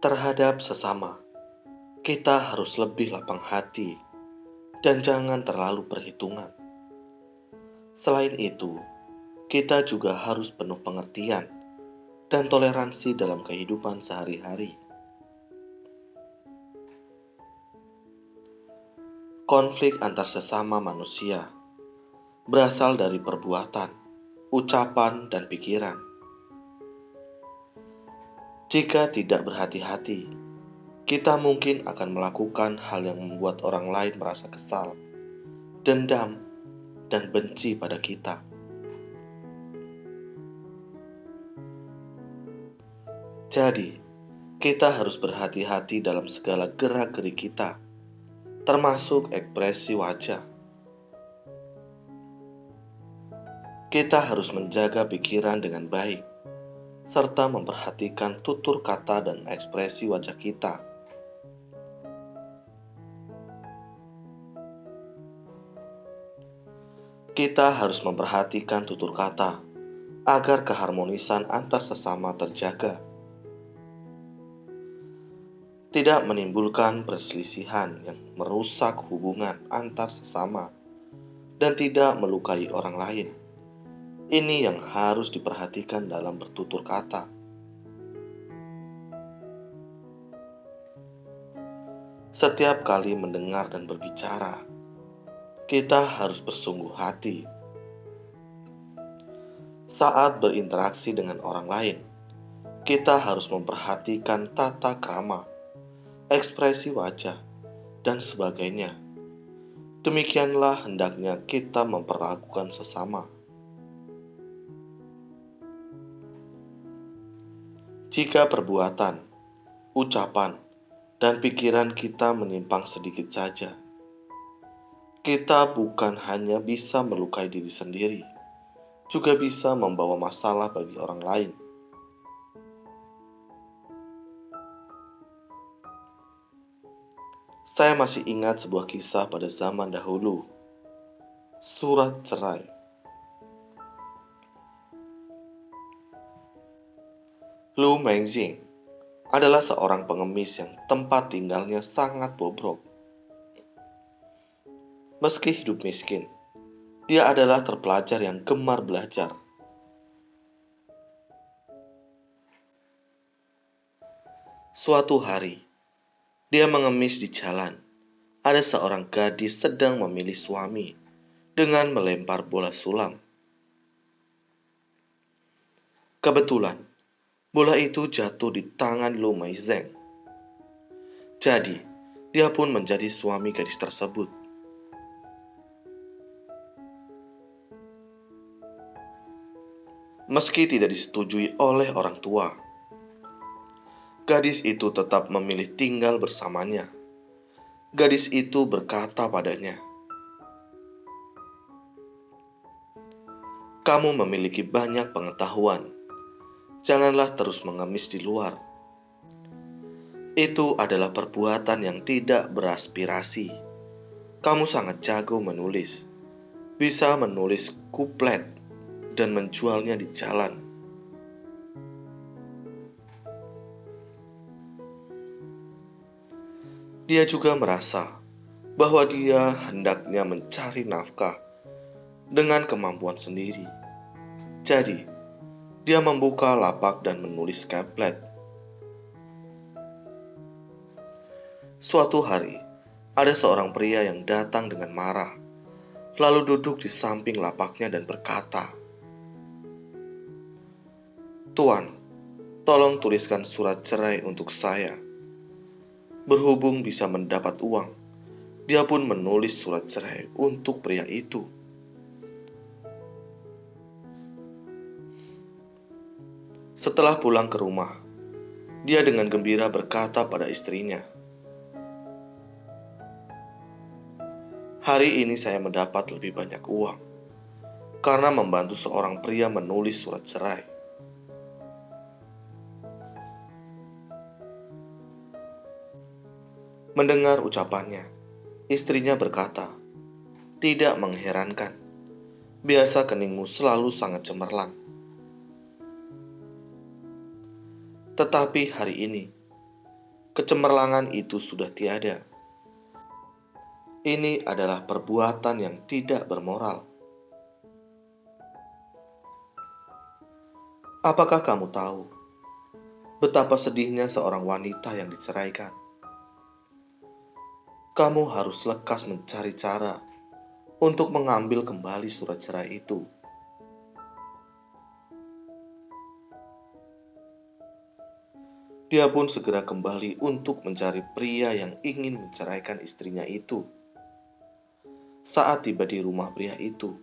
Terhadap sesama, kita harus lebih lapang hati dan jangan terlalu perhitungan. Selain itu, kita juga harus penuh pengertian dan toleransi dalam kehidupan sehari-hari. Konflik antar sesama manusia berasal dari perbuatan, ucapan, dan pikiran. Jika tidak berhati-hati, kita mungkin akan melakukan hal yang membuat orang lain merasa kesal, dendam, dan benci pada kita. Jadi, kita harus berhati-hati dalam segala gerak-gerik kita, termasuk ekspresi wajah. Kita harus menjaga pikiran dengan baik, serta memperhatikan tutur kata dan ekspresi wajah kita. Kita harus memperhatikan tutur kata agar keharmonisan antar sesama terjaga. Tidak menimbulkan perselisihan yang merusak hubungan antar sesama dan tidak melukai orang lain. Ini yang harus diperhatikan dalam bertutur kata. Setiap kali mendengar dan berbicara, kita harus bersungguh hati. Saat berinteraksi dengan orang lain, kita harus memperhatikan tata krama, ekspresi wajah, dan sebagainya. Demikianlah hendaknya kita memperlakukan sesama. Jika perbuatan, ucapan, dan pikiran kita menyimpang sedikit saja, kita bukan hanya bisa melukai diri sendiri, juga bisa membawa masalah bagi orang lain. Saya masih ingat sebuah kisah pada zaman dahulu, surat cerai. Lu Mengxing adalah seorang pengemis yang tempat tinggalnya sangat bobrok. Meski hidup miskin, dia adalah terpelajar yang gemar belajar. Suatu hari, dia mengemis di jalan. Ada seorang gadis sedang memilih suami dengan melempar bola sulam. Kebetulan, bola itu jatuh di tangan Lu Mengxing. Jadi, dia pun menjadi suami gadis tersebut. Meski tidak disetujui oleh orang tua, gadis itu tetap memilih tinggal bersamanya. Gadis itu berkata padanya, "Kamu memiliki banyak pengetahuan. Janganlah terus mengemis di luar. Itu adalah perbuatan yang tidak beraspirasi. Kamu sangat jago menulis, bisa menulis kuplet dan menjualnya di jalan." Dia juga merasa bahwa dia hendaknya mencari nafkah dengan kemampuan sendiri. Jadi, dia membuka lapak dan menulis kuplet. Suatu hari, ada seorang pria yang datang dengan marah, lalu duduk di samping lapaknya dan berkata, "Tuan, tolong tuliskan surat cerai untuk saya." Berhubung bisa mendapat uang, dia pun menulis surat cerai untuk pria itu. Setelah pulang ke rumah, dia dengan gembira berkata pada istrinya, "Hari ini saya mendapat lebih banyak uang karena membantu seorang pria menulis surat cerai." Mendengar ucapannya, istrinya berkata, "Tidak mengherankan, biasa keningmu selalu sangat cemerlang. Tetapi hari ini, Kecemerlangan itu sudah tiada. Ini adalah perbuatan yang tidak bermoral. Apakah kamu tahu betapa sedihnya seorang wanita yang diceraikan? Kamu harus lekas mencari cara untuk mengambil kembali surat cerai itu. Dia pun segera kembali untuk mencari pria yang ingin menceraikan istrinya itu. Saat tiba di rumah pria itu,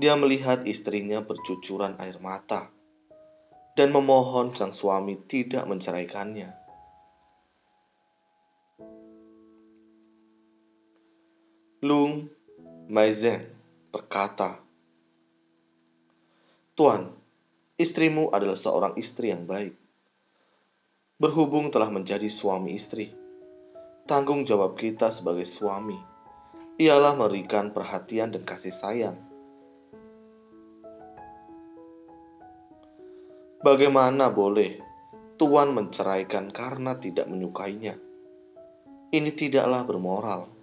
dia melihat istrinya bercucuran air mata dan memohon sang suami tidak menceraikannya. Lung Maizen berkata, "Tuan, istrimu adalah seorang istri yang baik. Berhubung telah menjadi suami istri, tanggung jawab kita sebagai suami ialah memberikan perhatian dan kasih sayang. Bagaimana boleh Tuan menceraikan karena tidak menyukainya? Ini tidaklah bermoral."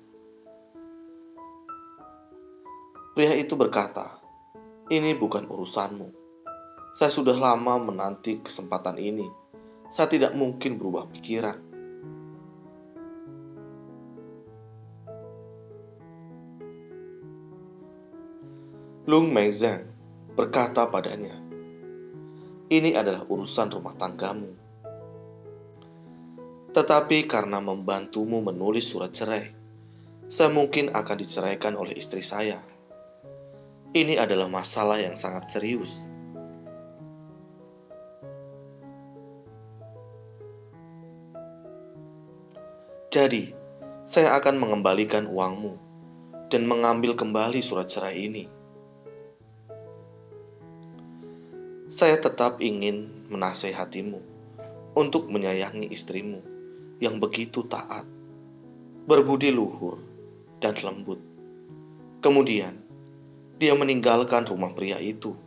Pria itu berkata, "Ini bukan urusanmu. Saya sudah lama menanti kesempatan ini. Saya tidak mungkin berubah pikiran." Lung Meizhen berkata padanya, "Ini adalah urusan rumah tanggamu. Tetapi karena membantumu menulis surat cerai, saya mungkin akan diceraikan oleh istri saya. Ini adalah masalah yang sangat serius." Jadi, saya akan mengembalikan uangmu dan mengambil kembali surat cerai ini. Saya tetap ingin menasehatimu untuk menyayangi istrimu yang begitu taat, berbudi luhur, dan lembut. Kemudian, dia meninggalkan rumah pria itu.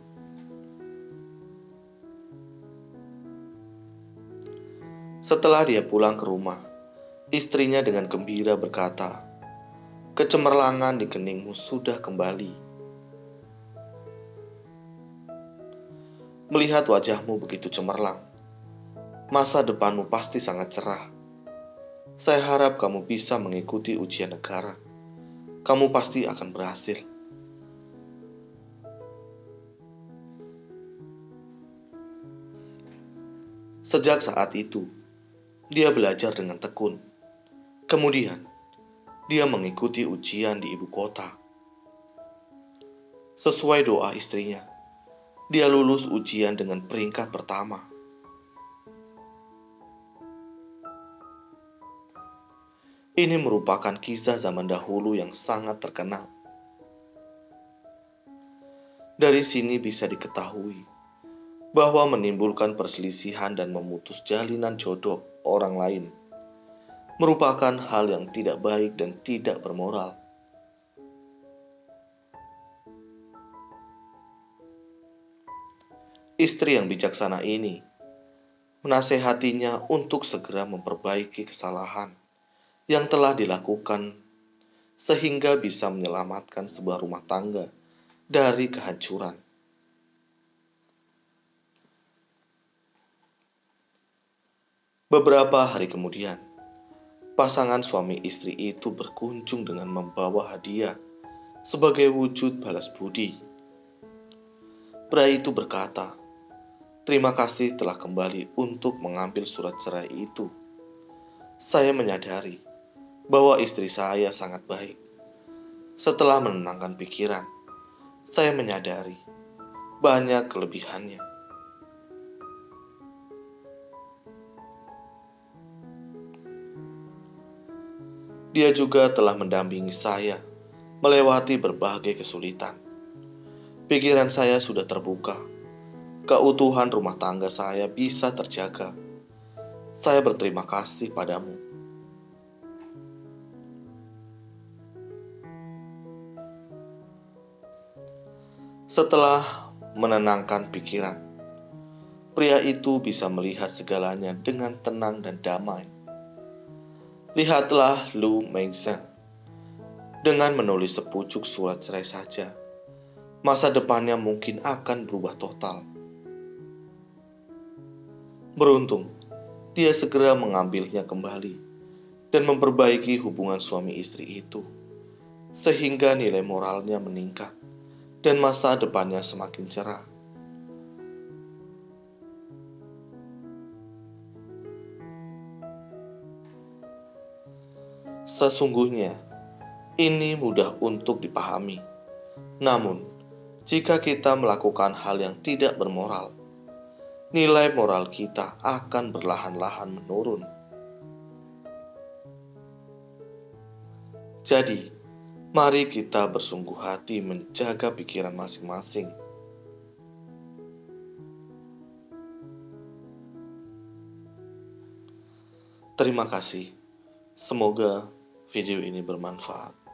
Setelah dia pulang ke rumah, istrinya dengan gembira berkata, "Kecemerlangan di keningmu sudah kembali. Melihat wajahmu begitu cemerlang, masa depanmu pasti sangat cerah. Saya harap kamu bisa mengikuti ujian negara. Kamu pasti akan berhasil." Sejak saat itu, dia belajar dengan tekun. Kemudian, dia mengikuti ujian di ibu kota. Sesuai doa istrinya, dia lulus ujian dengan peringkat pertama. Ini merupakan kisah zaman dahulu yang sangat terkenal. Dari sini bisa diketahui bahwa menimbulkan perselisihan dan memutus jalinan jodoh orang lain merupakan hal yang tidak baik dan tidak bermoral. Istri yang bijaksana ini menasehatinya untuk segera memperbaiki kesalahan yang telah dilakukan sehingga bisa menyelamatkan sebuah rumah tangga dari kehancuran. Beberapa hari kemudian, pasangan suami istri itu berkunjung dengan membawa hadiah sebagai wujud balas budi. Pria itu berkata, "Terima kasih telah kembali untuk mengambil surat cerai itu. Saya menyadari bahwa istri saya sangat baik. Setelah menenangkan pikiran, saya menyadari banyak kelebihannya." Dia juga telah mendampingi saya melewati berbagai kesulitan. Pikiran saya sudah terbuka. Keutuhan rumah tangga saya bisa terjaga. Saya berterima kasih padamu. Setelah menenangkan pikiran, pria itu bisa melihat segalanya dengan tenang dan damai. Lihatlah Lu Mengzheng. Dengan menulis sepucuk surat cerai saja, masa depannya mungkin akan berubah total. Beruntung, dia segera mengambilnya kembali dan memperbaiki hubungan suami istri itu, sehingga nilai moralnya meningkat dan masa depannya semakin cerah. Sesungguhnya, ini mudah untuk dipahami. Namun, jika kita melakukan hal yang tidak bermoral, nilai moral kita akan perlahan-lahan menurun. Jadi, mari kita bersungguh hati menjaga pikiran masing-masing. Terima kasih. Semoga video ini bermanfaat.